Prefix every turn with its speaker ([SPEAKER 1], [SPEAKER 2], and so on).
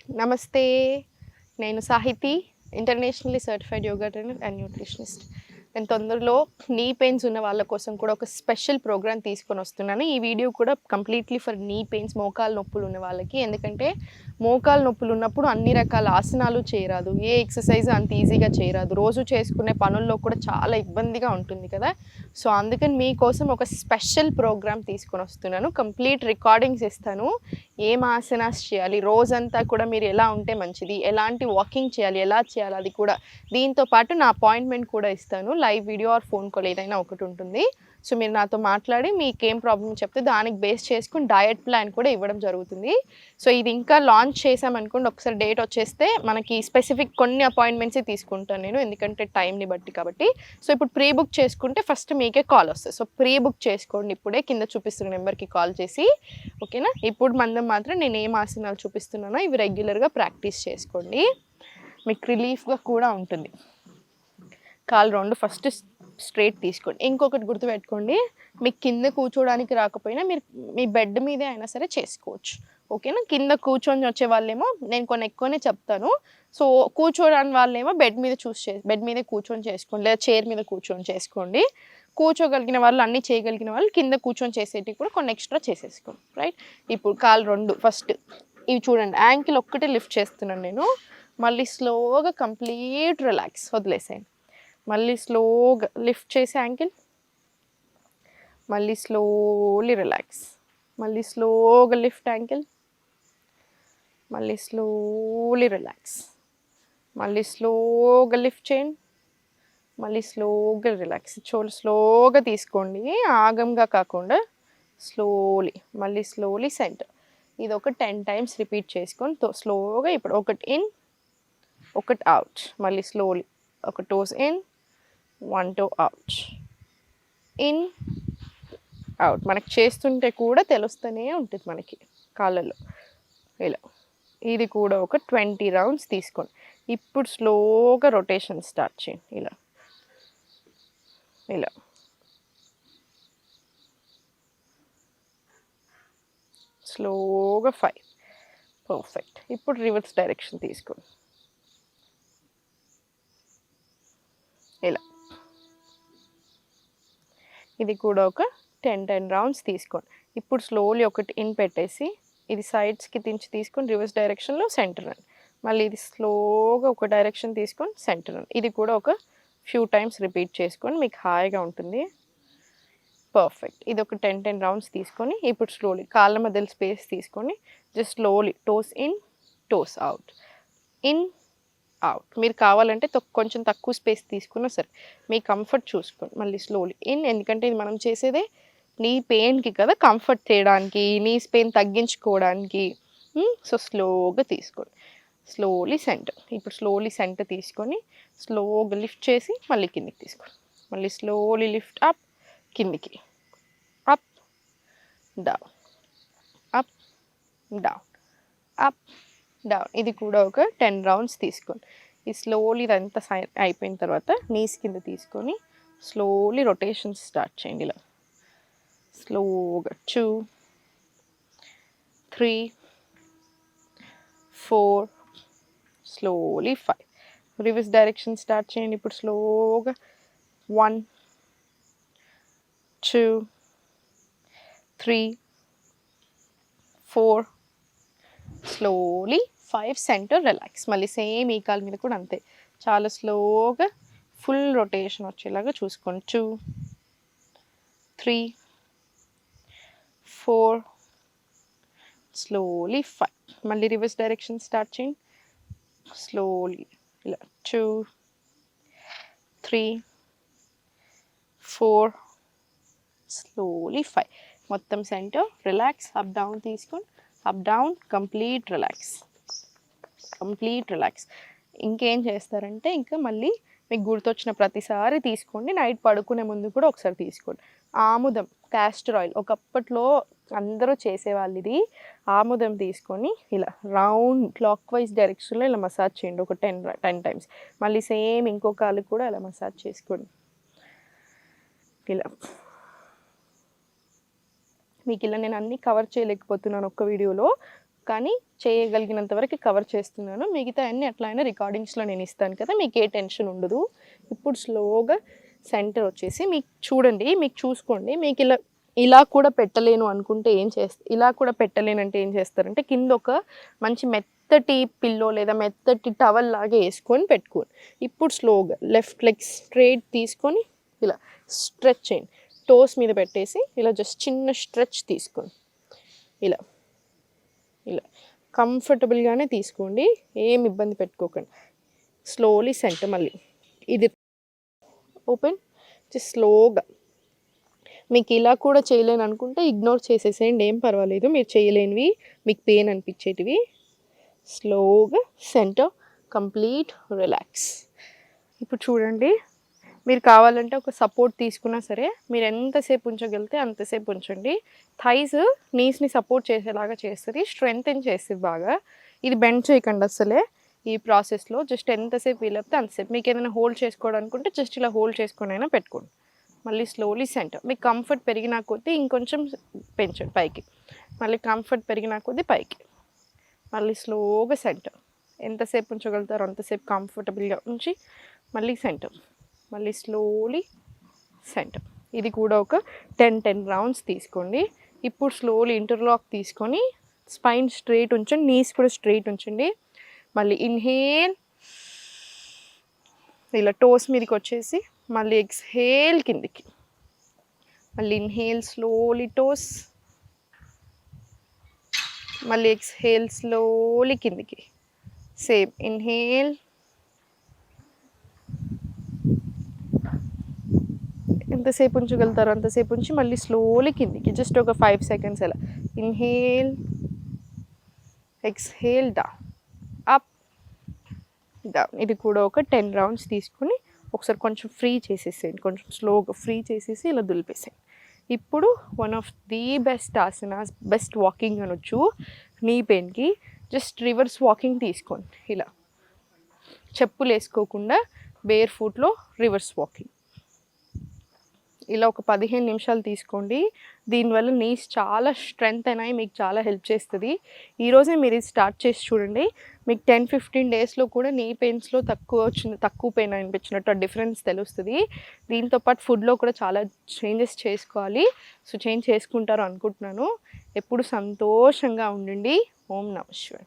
[SPEAKER 1] నమస్తే. నేను Sahiti, internationally certified yoga trainer and nutritionist. నేను తొందరలో నీ పెయిన్స్ ఉన్న వాళ్ళ కోసం కూడా ఒక స్పెషల్ ప్రోగ్రామ్ తీసుకొనొస్తున్నాను. ఈ వీడియో కూడా కంప్లీట్‌లీ ఫర్ నీ పెయిన్స్, మోకాలు నొప్పులు ఉన్న వాళ్ళకి. ఎందుకంటే మోకాలు నొప్పులు ఉన్నప్పుడు అన్ని రకాల ఆసనాలు చేయరాదు. ఏ ఎక్సర్‌సైజ్ అంత ఈజీగా చేయరాదు. రోజు చేసుకునే పనుల్లో కూడా చాలా ఇబ్బందిగా ఉంటుంది కదా! సో, అందుకని మీకోసం ఒక స్పెషల్ ప్రోగ్రామ్ తీసుకొనొస్తున్నాను. కంప్లీట్ రికార్డింగ్స్ ఇస్తాను. ఏం ఆసనాస్ చేయాలి, రోజంతా కూడా మీరు ఎలా ఉంటే మంచిది, ఎలాంటి వాకింగ్ చేయాలి, ఎలా చేయాలి అది కూడా. దీంతో పాటు నా అపాయింట్మెంట్ కూడా ఇస్తాను. Live video or phone call ఏదైనా ఒకటి ఉంటుంది. సో, మీరు నాతో మాట్లాడి మీకేం ప్రాబ్లమ్ చెప్తే దానికి బేస్ చేసుకొని డయట్ ప్లాన్ కూడా ఇవ్వడం జరుగుతుంది. సో, ఇది ఇంకా లాంచ్ చేశామనుకోండి, ఒకసారి డేట్ వచ్చేస్తే మనకి స్పెసిఫిక్ కొన్ని అపాయింట్మెంట్సే తీసుకుంటాను నేను. ఎందుకంటే టైంని బట్టి కాబట్టి. సో, ఇప్పుడు ప్రీ బుక్ చేసుకుంటే ఫస్ట్ మీకే కాల్ వస్తది. సో, ప్రీ బుక్ చేసుకోండి ఇప్పుడే కింద చూపిస్తున్న నెంబర్‌కి కాల్ చేసి. ఓకేనా? ఇప్పుడు మందం మాత్రం నేను ఏం ఆసనాలు చూపిస్తున్నానో ఇవి రెగ్యులర్‌గా ప్రాక్టీస్ చేసుకోండి. మీకు రిలీఫ్‌గా కూడా ఉంటుంది. కాళ్ళు 2 ఫస్ట్ స్ట్రెయిట్ తీసుకోండి. ఇంకొకటి గుర్తుపెట్టుకోండి, మీకు కింద కూర్చోడానికి రాకపోయినా మీరు మీ బెడ్ మీదే అయినా సరే చేసుకోవచ్చు. ఓకేనా? కింద కూర్చొని వచ్చే వాళ్ళేమో నేను కొన్ని ఎక్కువనే చెప్తాను. సో, కూర్చోరాని వాళ్ళేమో బెడ్ మీదే కూర్చొని చేసుకోండి. లేదా చైర్ మీద కూర్చొని చేసుకోండి. కూర్చోగలిగిన వాళ్ళు, అన్నీ చేయగలిగిన వాళ్ళు కింద కూర్చొని చేసేటివి కూడా కొన్ని ఎక్స్‌ట్రా చేసేసుకోండి. రైట్? ఇప్పుడు కాళ్ళు 2 ఫస్ట్ ఇవి చూడండి. యాంకిల్ ఒక్కటే లిఫ్ట్ చేస్తున్నాను నేను. మళ్ళీ స్లోగా కంప్లీట్ రిలాక్స్ వదిలేసేయండి. మళ్ళీ స్లోగా లిఫ్ట్ చేసి యాంకిల్, మళ్ళీ స్లోలీ రిలాక్స్, మళ్ళీ స్లోగా లిఫ్ట్ యాంకిల్, మళ్ళీ స్లోలీ రిలాక్స్, మళ్ళీ స్లోగా లిఫ్ట్ చేయండి, మళ్ళీ స్లోగా రిలాక్స్. స్లోగా తీసుకోండి, ఆగంగా కాకుండా స్లోలీ. మళ్ళీ స్లోలీ సెంటర్. ఇది ఒక 10 టైమ్స్ రిపీట్ చేసుకొని స్లోగా ఇప్పుడు ఒకటి ఇన్, ఒకటి అవుట్. మళ్ళీ స్లోలీ ఒక toes in, 1 toe out. In, out. మనకు చేస్తుంటే కూడా తెలుస్తూనే ఉంటుంది మనకి కాళ్ళలో. ఇలా. ఇది కూడా ఒక 20 రౌండ్స్ తీసుకోండి. ఇప్పుడు స్లోగా రొటేషన్ స్టార్ట్ చేయండి. ఇలా. ఇలా. స్లోగా 5. పర్ఫెక్ట్. ఇప్పుడు రివర్స్ డైరెక్షన్ తీసుకోండి. ఇలా. ఇది కూడా ఒక 10 రౌండ్స్ తీసుకోండి. ఇప్పుడు స్లోలీ ఒకటి ఇన్ పెట్టేసి ఇది సైడ్స్‌కి దించి తీసుకొని రివర్స్ డైరెక్షన్‌లో సెంటర్ రండి. మళ్ళీ ఇది స్లోగా ఒక డైరెక్షన్ తీసుకొని సెంటర్ రండి. ఇది కూడా ఒక ఫ్యూ టైమ్స్ రిపీట్ చేసుకోండి. మీకు హాయిగా ఉంటుంది. పర్ఫెక్ట్. ఇది ఒక 10 రౌండ్స్ తీసుకొని ఇప్పుడు స్లోలీ కాళ్ళ మధ్యలో స్పేస్ తీసుకొని just slowly toes in, toes out. In, out. మీరు కావాలంటే కొంచెం తక్కువ స్పేస్ తీసుకున్నా సరే. మీ కంఫర్ట్ చూసుకోండి. మళ్ళీ స్లోలీ ఇన్, ఎందుకంటే ఇది మనం చేసేదే నీ పెయిన్‌కి కదా! కంఫర్ట్ చేయడానికి, నీస్ పెయిన్ తగ్గించుకోవడానికి. సో, స్లోగా తీసుకోండి. Slowly centre. ఇప్పుడు స్లోలీ సెంటర్ తీసుకొని స్లోగా లిఫ్ట్ చేసి మళ్ళీ కిందకి తీసుకోండి. మళ్ళీ స్లోలీ లిఫ్ట్ అప్, కిందికి. Up, down, up, down, up, down. ఇది కూడా ఒక 10 రౌండ్స్ తీసుకోండి. ఈ స్లోలీ ఇదంతా అయిపోయిన తర్వాత నీస్ కింద తీసుకొని స్లోలీ రొటేషన్స్ స్టార్ట్ చేయండి. ఇలా స్లోగా 2, 3, 4, స్లోలీ 5. రివర్స్ డైరెక్షన్ స్టార్ట్ చేయండి. ఇప్పుడు స్లోగా 1, 2, 3, 4, స్లోలీ 5 సెంటర్ రిలాక్స్. మళ్ళీ సేమ్ ఈ కాలు మీద కూడా అంతే. చాలా స్లోగా ఫుల్ రొటేషన్ వచ్చేలాగా చూసుకోండి. 2, 3, 4, స్లోలీ 5. మళ్ళీ రివర్స్ డైరెక్షన్ స్టార్ట్ చేయండి. స్లోలీ ఇలా 2, 3, 4, స్లోలీ 5. మొత్తం సెంటర్ రిలాక్స్. అప్ డౌన్ తీసుకోండి. Up down complete relax. Complete relax. ఇంకేం చేస్తారంటే ఇంకా మళ్ళీ మీకు గుర్తొచ్చిన ప్రతిసారి తీసుకోండి. నైట్ పడుకునే ముందు కూడా ఒకసారి తీసుకోండి. ఆముదం, క్యాస్టర్ ఆయిల్ ఒకప్పట్లో అందరూ చేసేవాళ్ళు ఇది. ఆముదం తీసుకొని ఇలా రౌండ్ క్లాక్ వైజ్ డైరెక్షన్‌లో ఇలా మసాజ్ చేయండి ఒక 10 టైమ్స్. మళ్ళీ సేమ్ ఇంకో కాలుకి కూడా ఇలా మసాజ్ చేసుకోండి. ఇలా. మీకు ఇలా నేను అన్నీ కవర్ చేయలేకపోతున్నాను ఒక్క వీడియోలో. కానీ చేయగలిగినంత వరకు కవర్ చేస్తున్నాను. మిగతా అన్నీ ఎట్లా అయినా రికార్డింగ్స్లో నేను ఇస్తాను కదా, మీకు ఏ టెన్షన్ ఉండదు. ఇప్పుడు స్లోగా సెంటర్ వచ్చేసి మీకు చూడండి, మీకు చూసుకోండి. మీకు ఇలా ఇలా కూడా పెట్టలేను అనుకుంటే ఏం చేస్తారు, ఇలా కూడా పెట్టలేనంటే ఏం చేస్తారంటే కింద ఒక మంచి మెత్తటి పిల్లో లేదా మెత్తటి టవల్ లాగా వేసుకొని పెట్టుకోండి. ఇప్పుడు స్లోగా లెఫ్ట్ లెగ్ స్ట్రైట్ తీసుకొని ఇలా స్ట్రెచ్ చేయండి. టోస్ మీద పెట్టేసి ఇలా జస్ట్ చిన్న స్ట్రెచ్ తీసుకోండి. ఇలా ఇలా కంఫర్టబుల్గానే తీసుకోండి, ఏం ఇబ్బంది పెట్టుకోకండి. స్లోలీ సెంటర్ మళ్ళీ ఇది ఓపెన్, స్లోగా. మీకు ఇలా కూడా చేయలేను అనుకుంటే ఇగ్నోర్ చేసేసేయండి, ఏం పర్వాలేదు. మీరు చేయలేనివి, మీకు పెయిన్ అనిపించేటివి స్లోగా సెంటర్, కంప్లీట్ రిలాక్స్. ఇప్పుడు చూడండి, మీరు కావాలంటే ఒక సపోర్ట్ తీసుకున్నా సరే మీరు ఎంతసేపు ఉంచగలిగితే అంతసేపు ఉంచండి. థైస్ నీస్ని సపోర్ట్ చేసేలాగా చేస్తుంది, స్ట్రెంగ్తెన్ చేస్తుంది బాగా. ఇది బెండ్ చేయకండి అసలే ఈ ప్రాసెస్లో. జస్ట్ ఎంతసేపు వీలైతే అంతసేపు. మీకు ఏదైనా హోల్డ్ చేసుకోవాలనుకుంటే జస్ట్ ఇలా హోల్డ్ చేసుకొని అయినా పెట్టుకోండి. మళ్ళీ స్లోలీ సెంటర్. మీకు కంఫర్ట్ పెరిగినా కొద్దీ ఇంకొంచెం పెంచండి పైకి. మళ్ళీ కంఫర్ట్ పెరిగినా కొద్దీ పైకి. మళ్ళీ స్లోగా సెంటర్. ఎంతసేపు ఉంచగలుగుతారో అంతసేపు కంఫర్టబుల్గా ఉంచి మళ్ళీ సెంటర్, మళ్ళీ స్లోలీ సెంటర్. ఇది కూడా ఒక 10 రౌండ్స్ తీసుకోండి. ఇప్పుడు స్లోలీ ఇంటర్లాక్ తీసుకొని స్పైన్ స్ట్రైట్ ఉంచండి, నీస్ కూడా స్ట్రైట్ ఉంచండి. మళ్ళీ ఇన్హేల్, ఇలా టోస్ మీదకి వచ్చేసి మళ్ళీ ఎక్స్హేల్ కిందికి. మళ్ళీ ఇన్హేల్ స్లోలీ టోస్, మళ్ళీ ఎక్స్హేల్ స్లోలీ కిందికి. సేమ్ ఇన్హేల్, ఎంతసేపు ఉంచగలుగుతారో అంతసేపు ఉంచి మళ్ళీ స్లోలీ కిందికి. జస్ట్ ఒక 5 సెకండ్స్ అలా. Inhale, exhale, down, up, down. ఇది కూడా ఒక 10 రౌండ్స్ తీసుకుని ఒకసారి కొంచెం ఫ్రీ చేసేసేయండి, కొంచెం స్లోగా ఫ్రీ చేసేసి ఇలా దులిపేసేయండి. ఇప్పుడు one of the best asanas, best walking అనొచ్చు నీ పెయిన్కి. జస్ట్ రివర్స్ వాకింగ్ తీసుకోండి. ఇలా చెప్పులు వేసుకోకుండా బేర్ ఫుట్లో రివర్స్ వాకింగ్. ఇలా ఒక 15 నిమిషాలు తీసుకోండి. దీనివల్ల నీస్ చాలా స్ట్రెంగ్త్ అయినాయి, మీకు చాలా హెల్ప్ చేస్తుంది. ఈరోజే మీరు ఇది స్టార్ట్ చేసి చూడండి. మీకు 10-15 డేస్లో కూడా నీ పెయిన్స్లో తక్కువ పెయిన్ అనిపించినట్టు ఆ డిఫరెన్స్ తెలుస్తుంది. దీంతోపాటు ఫుడ్లో కూడా చాలా చేంజెస్ చేసుకోవాలి. సో చేంజ్ చేసుకుంటారు అనుకుంటున్నాను. ఎప్పుడు సంతోషంగా ఉండండి. ఓం నమః శివాయ.